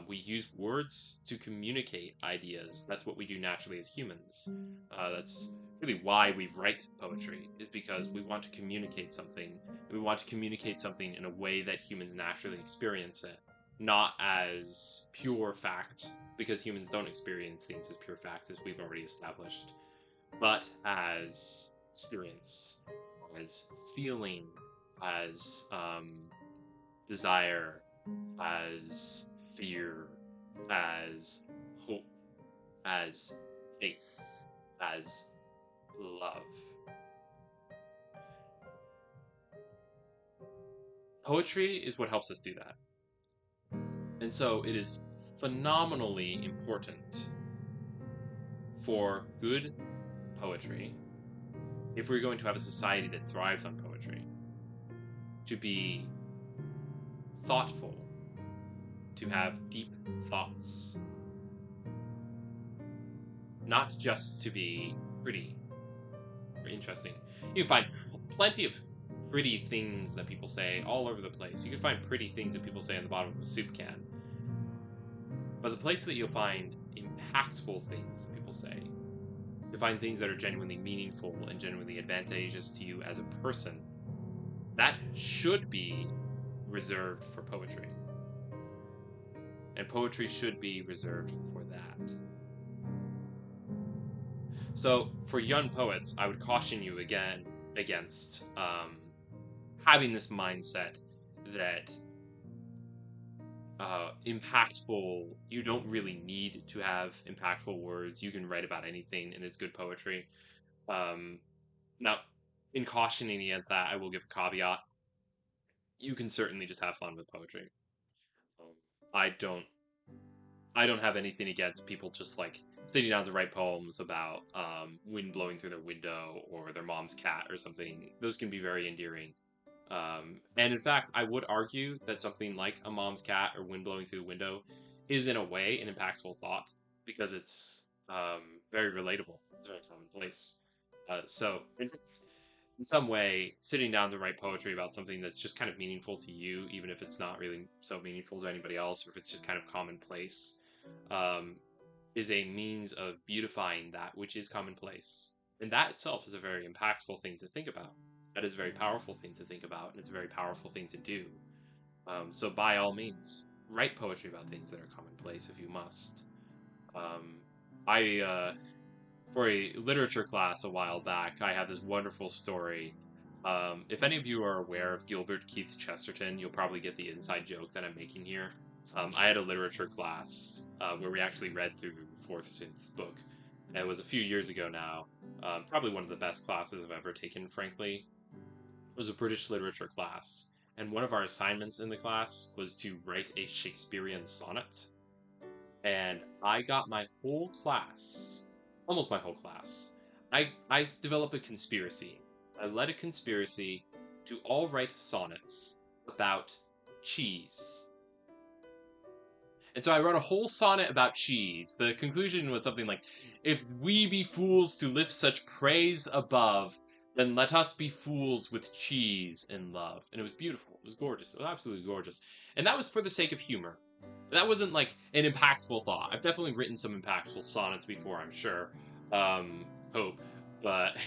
We use words to communicate ideas. That's what we do naturally as humans. That's really why we write poetry, is because we want to communicate something. We want to communicate something in a way that humans naturally experience it, not as pure fact, because humans don't experience things as pure facts, as we've already established, but as experience, as feeling, as desire, as fear, as hope, as faith, as love. Poetry is what helps us do that. And so it is phenomenally important for good poetry, if we're going to have a society that thrives on poetry, to be thoughtful, to have deep thoughts, not just to be pretty or interesting. You can find plenty of pretty things that people say all over the place. You can find pretty things that people say on the bottom of a soup can. But the place that you'll find impactful things that people say, you'll find things that are genuinely meaningful and genuinely advantageous to you as a person, that should be reserved for poetry. And poetry should be reserved for that. So, for young poets, I would caution you again against having this mindset that impactful, you don't really need to have impactful words. You can write about anything and it's good poetry. Now, in cautioning against that, I will give a caveat. You can certainly just have fun with poetry. I don't have anything against people just like sitting down to write poems about wind blowing through their window or their mom's cat or something. Those can be very endearing. And in fact, I would argue that something like a mom's cat or wind blowing through the window is in a way an impactful thought because it's very relatable. It's very commonplace. So in some way, sitting down to write poetry about something that's just kind of meaningful to you, even if it's not really so meaningful to anybody else, or if it's just kind of commonplace, is a means of beautifying that which is commonplace. And that itself is a very impactful thing to think about. That is a very powerful thing to think about, and it's a very powerful thing to do. So by all means, write poetry about things that are commonplace if you must. For a literature class a while back, I had this wonderful story. If any of you are aware of Gilbert Keith Chesterton, you'll probably get the inside joke that I'm making here. I had a literature class where we actually read through 4th Synth's book. It was a few years ago now. Probably one of the best classes I've ever taken, frankly. It was a British literature class, and one of our assignments in the class was to write a Shakespearean sonnet. And I got my whole class, almost my whole class, I developed a conspiracy. I led a conspiracy to all write sonnets about cheese. And so I wrote a whole sonnet about cheese. The conclusion was something like, if we be fools to lift such praise above, then let us be fools with cheese in love. And it was beautiful. It was gorgeous. It was absolutely gorgeous. And that was for the sake of humor. That wasn't like an impactful thought. I've definitely written some impactful sonnets before, I'm sure. Hope. But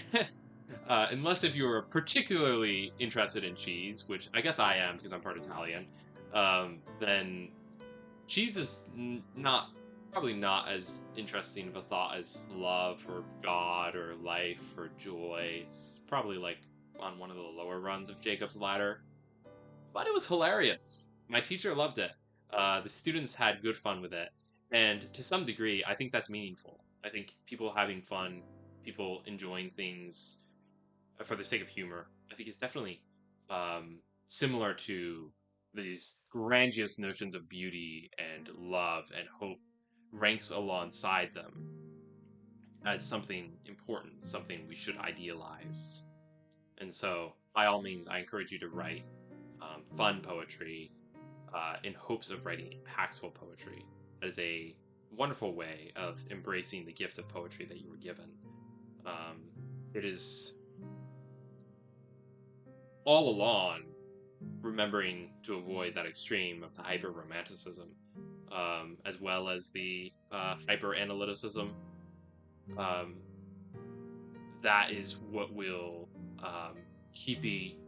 unless if you're particularly interested in cheese, which I guess I am because I'm part Italian, then cheese is probably not as interesting of a thought as love or God or life or joy. It's probably like on one of the lower runs of Jacob's Ladder. But it was hilarious. My teacher loved it. The students had good fun with it. And to some degree, I think that's meaningful. I think people having fun, people enjoying things for the sake of humor, I think is definitely similar to these grandiose notions of beauty and love and hope ranks alongside them as something important, something we should idealize. And so, by all means, I encourage you to write fun poetry in hopes of writing impactful poetry. That is a wonderful way of embracing the gift of poetry that you were given. It is all along remembering to avoid that extreme of the hyper-romanticism, as well as the hyper-analyticism. That is what will keep be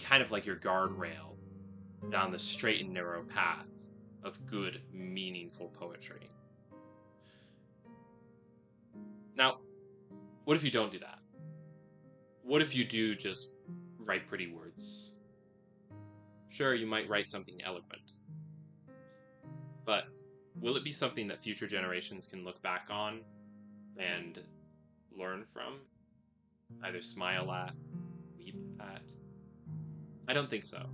kind of like your guardrail down the straight and narrow path of good, meaningful poetry. Now, what if you don't do that? What if you do just write pretty words? Sure, you might write something eloquent, but will it be something that future generations can look back on and learn from? Either smile at, weep at? I don't think so.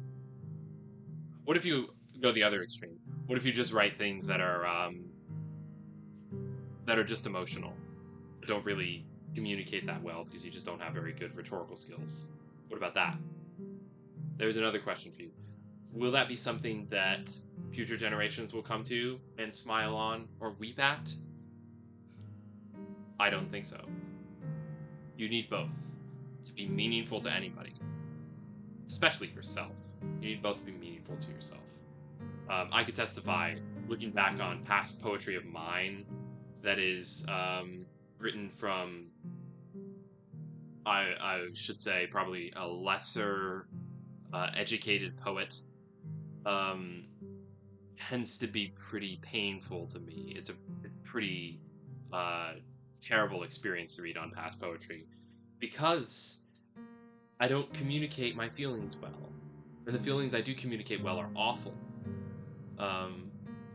What if you go the other extreme? What if you just write things that are just emotional, that don't really communicate that well because you just don't have very good rhetorical skills? What about that? There's another question for you. Will that be something that future generations will come to and smile on or weep at? I don't think so. You need both to be meaningful to anybody, especially yourself. You need both to be meaningful to yourself. I could testify, looking back on past poetry of mine that is written from, I should say, probably a lesser educated poet, tends to be pretty painful to me. It's a pretty terrible experience to read on past poetry because I don't communicate my feelings well. And the feelings I do communicate well are awful.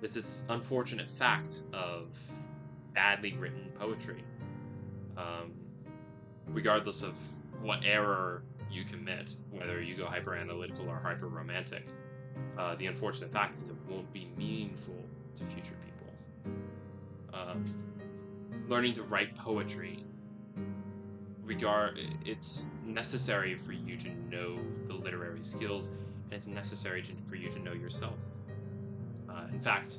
It's this unfortunate fact of badly written poetry. Regardless of what error you commit, whether you go hyper-analytical or hyper-romantic, the unfortunate fact is it won't be meaningful to future people. Learning to write poetry, it's necessary for you to know the literary skills, and it's necessary for you to know yourself. In fact,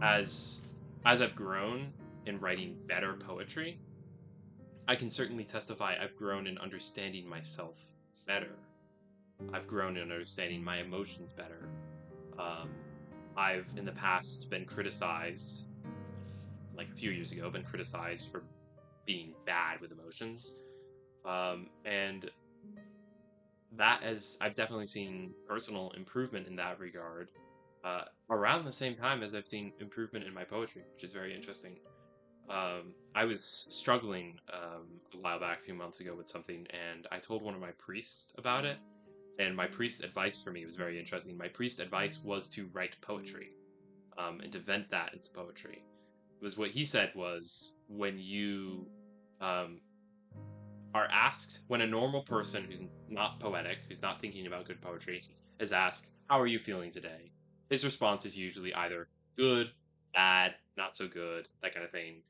as I've grown in writing better poetry, I can certainly testify I've grown in understanding myself better. I've grown in understanding my emotions better. I've, in the past, been criticized, like a few years ago, been criticized for being bad with emotions. And I've definitely seen personal improvement in that regard around the same time as I've seen improvement in my poetry, which is very interesting. I was struggling a while back, a few months ago, with something, and I told one of my priests about it, and my priest's advice for me was very interesting. My priest's advice was to write poetry, and to vent that into poetry. What he said was, when you are asked, when a normal person who's not poetic, who's not thinking about good poetry, is asked, "How are you feeling today?" His response is usually either good, bad, not so good, that kind of thing.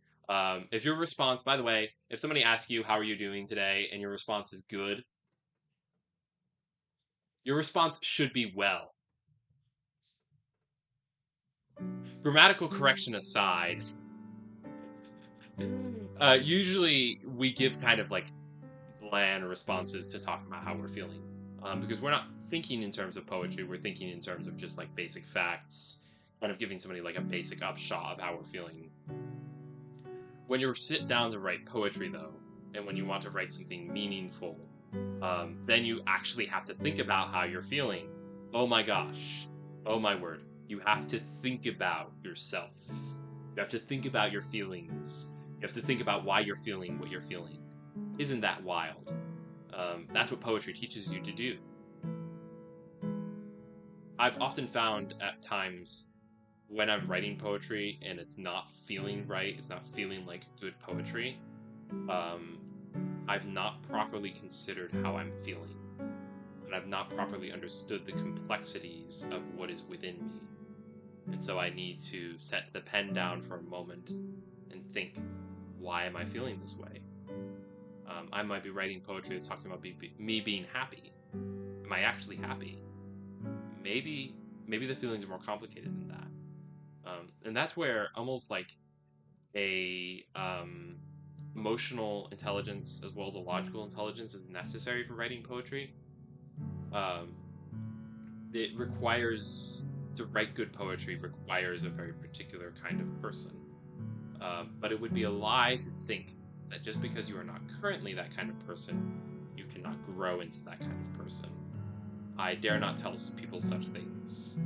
If your response, by the way, if somebody asks you, "How are you doing today?" and your response is good, your response should be well. Grammatical correction aside, usually we give kind of like bland responses to talk about how we're feeling. Because we're not thinking in terms of poetry, we're thinking in terms of just like basic facts, kind of giving somebody like a basic upshot of how we're feeling. When you sit down to write poetry, though, and when you want to write something meaningful, then you actually have to think about how you're feeling. Oh my gosh. Oh my word. You have to think about yourself. You have to think about your feelings. You have to think about why you're feeling what you're feeling. Isn't that wild? That's what poetry teaches you to do. I've often found at times when I'm writing poetry and it's not feeling right, it's not feeling like good poetry, I've not properly considered how I'm feeling. And I've not properly understood the complexities of what is within me. And so I need to set the pen down for a moment and think, why am I feeling this way? I might be writing poetry that's talking about me being happy. Am I actually happy? Maybe the feelings are more complicated than that. And that's where almost like a emotional intelligence as well as a logical intelligence is necessary for writing poetry. It requires, to write good poetry requires a very particular kind of person. But it would be a lie to think that just because you are not currently that kind of person, you cannot grow into that kind of person. I dare not tell people such things.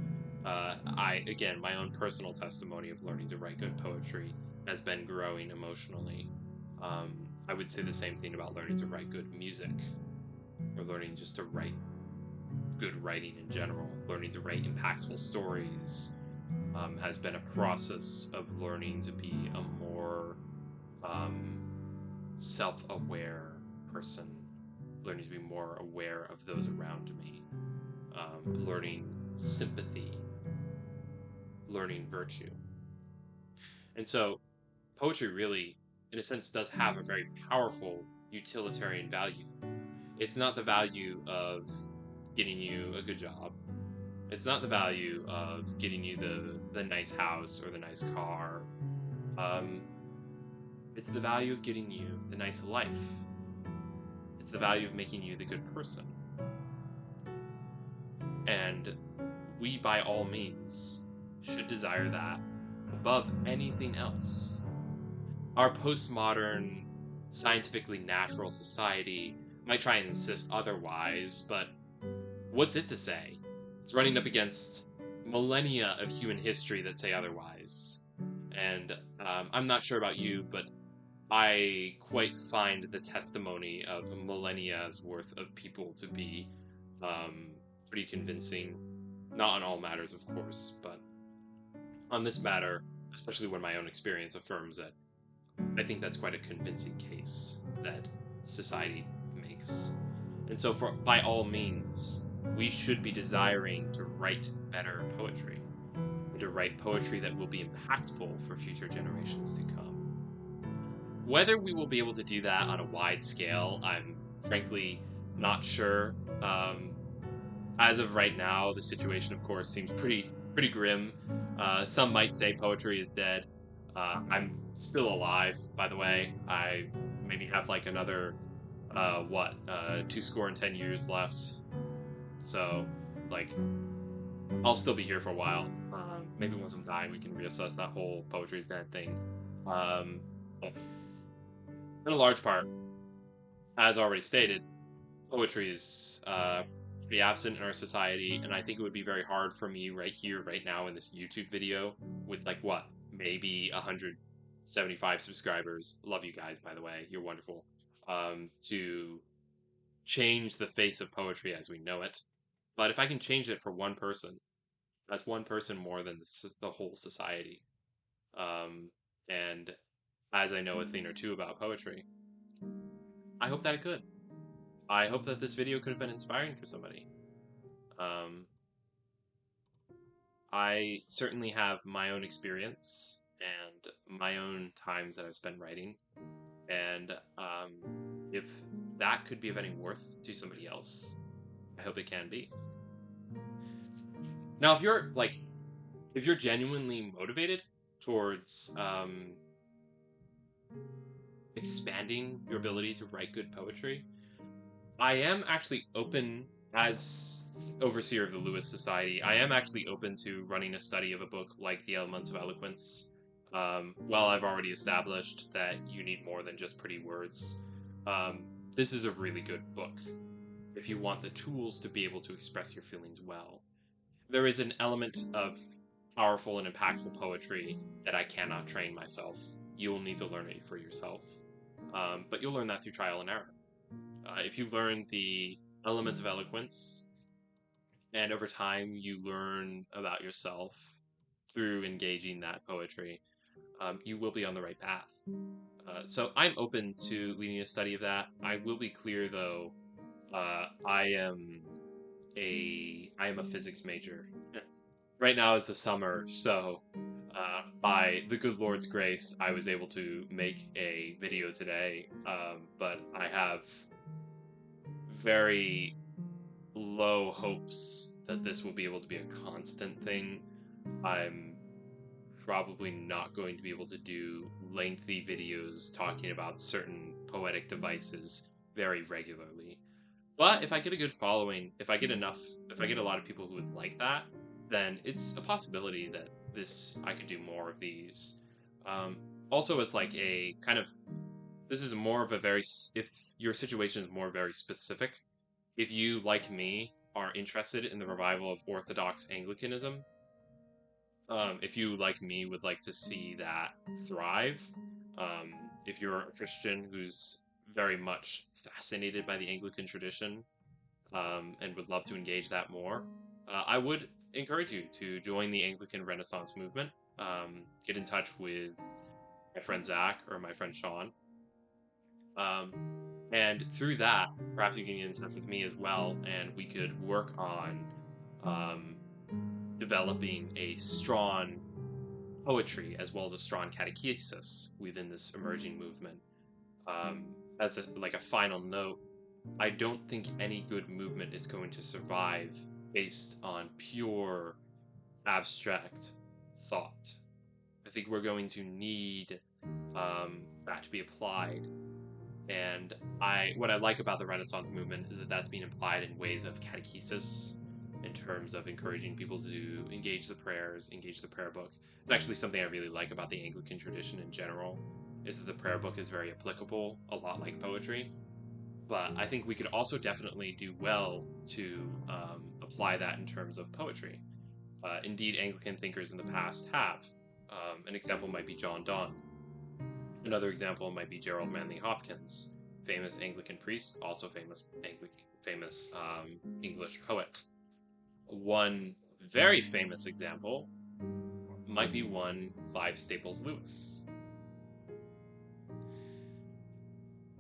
Again, my own personal testimony of learning to write good poetry has been growing emotionally. I would say the same thing about learning to write good music, or learning just to write good writing in general. Learning to write impactful stories has been a process of learning to be a more self-aware person, learning to be more aware of those around me, learning sympathy, learning virtue. And so poetry really, in a sense, does have a very powerful utilitarian value. It's not the value of getting you a good job. It's not the value of getting you the nice house or the nice car. It's the value of getting you the nice life. It's the value of making you the good person. And we, by all means, should desire that above anything else. Our postmodern, scientifically natural society might try and insist otherwise, but what's it to say? It's running up against millennia of human history that say otherwise. And I'm not sure about you, but I quite find the testimony of millennia's worth of people to be pretty convincing. Not on all matters, of course, but on this matter, especially when my own experience affirms it, I think that's quite a convincing case that society makes. And so, by all means, we should be desiring to write better poetry, and to write poetry that will be impactful for future generations to come. Whether we will be able to do that on a wide scale, I'm frankly not sure. As of right now, the situation, of course, seems pretty grim. Some might say poetry is dead. I'm still alive, by the way. I maybe have like another 210 years left. So, like, I'll still be here for a while. Maybe once I'm dying, we can reassess that whole poetry is dead thing. In a large part, as already stated, poetry is pretty absent in our society, and I think it would be very hard for me right here, right now, in this YouTube video, with like maybe 175 subscribers. Love you guys, by the way, you're wonderful. To change the face of poetry as we know it. But if I can change it for one person, that's one person more than the whole society. And as I know a thing or two about poetry, I hope that it could. I hope that this video could have been inspiring for somebody. I certainly have my own experience and my own times that I've spent writing. And if that could be of any worth to somebody else, I hope it can be. Now, if you're genuinely motivated towards expanding your ability to write good poetry, I am actually open, as overseer of the Lewis Society, I am actually open to running a study of a book like The Elements of Eloquence. I've already established that you need more than just pretty words. This is a really good book if you want the tools to be able to express your feelings well. There is an element of powerful and impactful poetry that I cannot train myself. You will need to learn it for yourself. But you'll learn that through trial and error. If you learn the elements of eloquence, and over time you learn about yourself through engaging that poetry, you will be on the right path. So I'm open to leading a study of that. I will be clear, though, I am a physics major. Right now is the summer, so by the good Lord's grace, I was able to make a video today, but I have very low hopes that this will be able to be a constant thing. I'm probably not going to be able to do lengthy videos talking about certain poetic devices very regularly. But if I get a good following, if I get a lot of people who would like that, then it's a possibility that I could do more of these. Also, as like a kind of, this is more of a very, if your situation is more very specific, if you, like me, are interested in the revival of Orthodox Anglicanism, if you, like me, would like to see that thrive, if you're a Christian who's very much fascinated by the Anglican tradition, and would love to engage that more, I would encourage you to join the Anglican Renaissance movement. Get in touch with my friend Zach or my friend Sean. And through that, perhaps you can get in touch with me as well, and we could work on developing a strong poetry as well as a strong catechesis within this emerging movement. As a final note, I don't think any good movement is going to survive based on pure abstract thought. I think we're going to need that to be applied. And what I like about the Renaissance movement is that that's being applied in ways of catechesis, in terms of encouraging people to engage the prayers, engage the prayer book. It's actually something I really like about the Anglican tradition in general, is that the prayer book is very applicable, a lot like poetry. But I think we could also definitely do well to apply that in terms of poetry. Indeed, Anglican thinkers in the past have. An example might be John Donne. Another example might be Gerald Manley Hopkins, famous Anglican priest, also famous English poet. One very famous example might be one Clive Staples Lewis.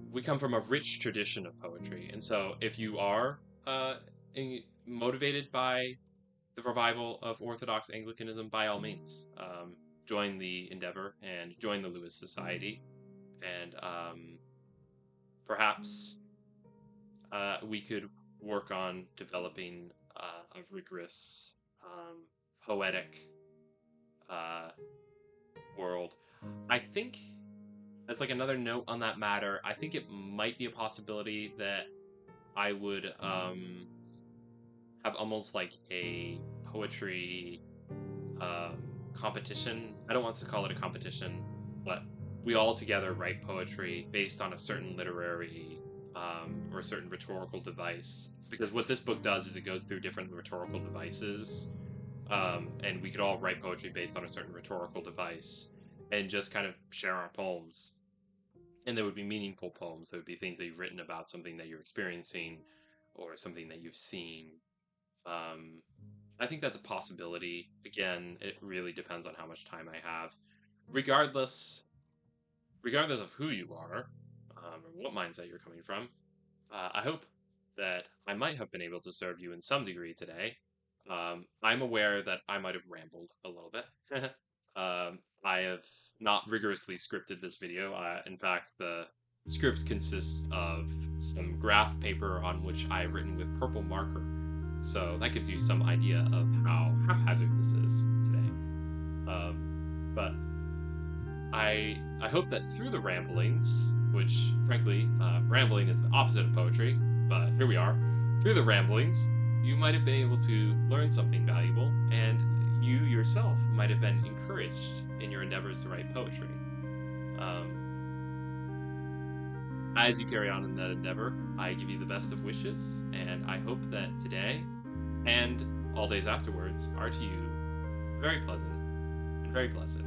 We come from a rich tradition of poetry, and so if you are motivated by the revival of Orthodox Anglicanism, by all means, join the endeavor and join the Lewis Society, and perhaps we could work on developing a rigorous poetic world. I think, as like another note on that matter, I think it might be a possibility that I would have almost like a poetry competition. I don't want to call it a competition, but we all together write poetry based on a certain literary or a certain rhetorical device. Because what this book does is it goes through different rhetorical devices, and we could all write poetry based on a certain rhetorical device and just kind of share our poems. And there would be meaningful poems. There would be things that you've written about something that you're experiencing or something that you've seen. I think that's a possibility. Again, it really depends on how much time I have. Regardless of who you are, or what mindset you're coming from, I hope that I might have been able to serve you in some degree today. I'm aware that I might have rambled a little bit. I have not rigorously scripted this video. In fact, the script consists of some graph paper on which I have written with purple marker. So that gives you some idea of how haphazard this is today. But I hope that through the ramblings, which frankly, rambling is the opposite of poetry, but here we are, through the ramblings, you might have been able to learn something valuable, and you yourself might have been encouraged in your endeavors to write poetry. As you carry on in that endeavor, I give you the best of wishes, and I hope that today and all days afterwards are to you very pleasant and very blessed.